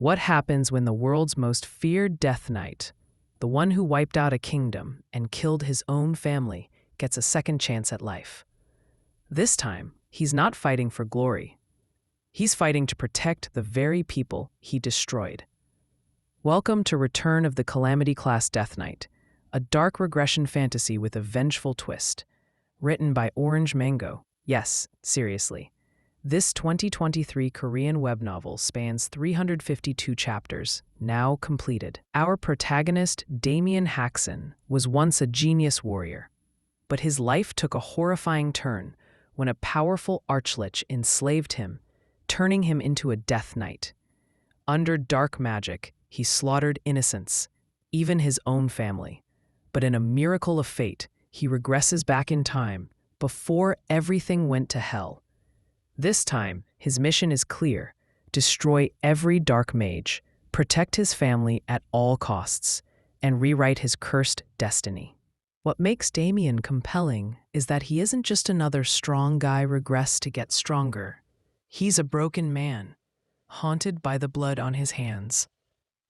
What happens when the world's most feared Death Knight, the one who wiped out a kingdom and killed his own family, gets a second chance at life? This time, he's not fighting for glory. He's fighting to protect the very people he destroyed. Welcome to Return of the Calamity-Class Death Knight, a dark regression fantasy with a vengeful twist. Written by Orange Mango. Yes, seriously. This 2023 Korean web novel spans 352 chapters, now completed. Our protagonist, Damien Haksen, was once a genius warrior, but his life took a horrifying turn when a powerful Archlich enslaved him, turning him into a Death Knight. Under dark magic, he slaughtered innocents, even his own family. But in a miracle of fate, he regresses back in time, before everything went to hell. This time, his mission is clear: destroy every dark mage, protect his family at all costs, and rewrite his cursed destiny. What makes Damien compelling is that he isn't just another strong guy regressed to get stronger. He's a broken man, haunted by the blood on his hands.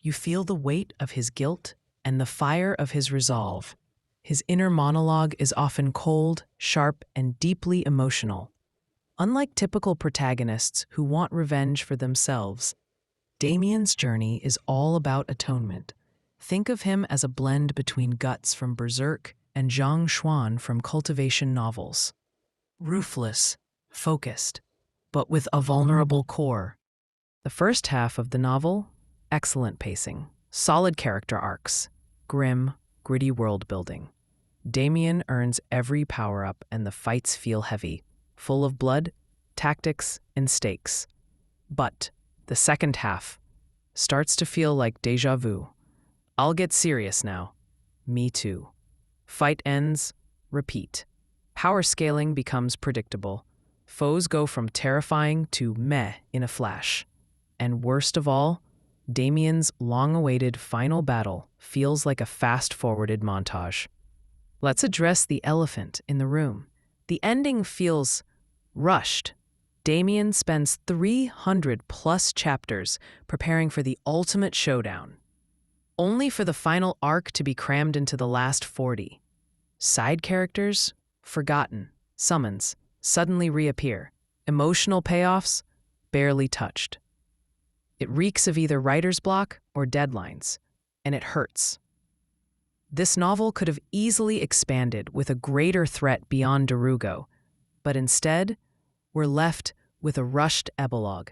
You feel the weight of his guilt and the fire of his resolve. His inner monologue is often cold, sharp, and deeply emotional. Unlike typical protagonists who want revenge for themselves, Damien's journey is all about atonement. Think of him as a blend between Guts from Berserk and Zhang Xuan from Cultivation novels. Ruthless, focused, but with a vulnerable core. The first half of the novel, excellent pacing, solid character arcs, grim, gritty world building. Damien earns every power-up and the fights feel heavy, full of blood, tactics, and stakes. But the second half starts to feel like déjà vu. I'll get serious now. Me too. Fight ends, repeat. Power scaling becomes predictable. Foes go from terrifying to meh in a flash. And worst of all, Damien's long-awaited final battle feels like a fast-forwarded montage. Let's address the elephant in the room. The ending feels rushed. Damien spends 300+ chapters preparing for the ultimate showdown, only for the final arc to be crammed into the last 40. Side characters? Forgotten. Summons suddenly reappear. Emotional payoffs? Barely touched. It reeks of either writer's block or deadlines, and it hurts. This novel could have easily expanded with a greater threat beyond Darugo, but instead, we're left with a rushed epilogue.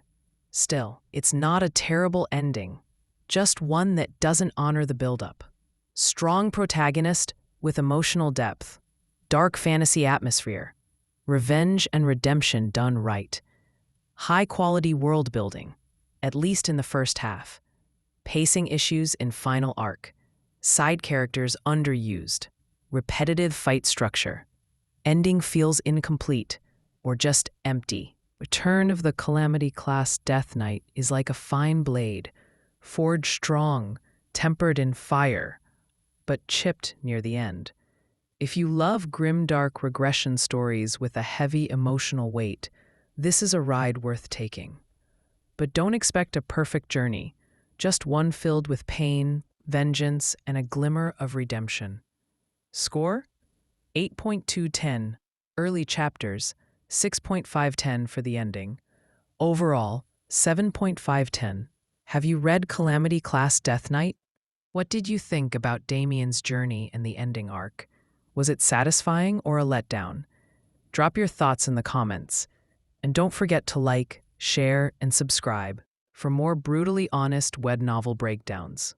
Still, it's not a terrible ending, just one that doesn't honor the buildup. Strong protagonist with emotional depth, dark fantasy atmosphere, revenge and redemption done right, high-quality world building, at least in the first half, pacing issues in final arc, side characters underused, repetitive fight structure, ending feels incomplete or just empty. Return of the Calamity-Class Death Knight is like a fine blade, forged strong, tempered in fire, but chipped near the end. If you love grimdark regression stories with a heavy emotional weight, this is a ride worth taking. But don't expect a perfect journey, just one filled with pain, vengeance, and a glimmer of redemption. Score? 8.210, early chapters, 6.510 for the ending. Overall, 7.510. Have you read Calamity-Class Death Knight? What did you think about Damien's journey and the ending arc? Was it satisfying or a letdown? Drop your thoughts in the comments. And don't forget to like, share, and subscribe for more brutally honest web novel breakdowns.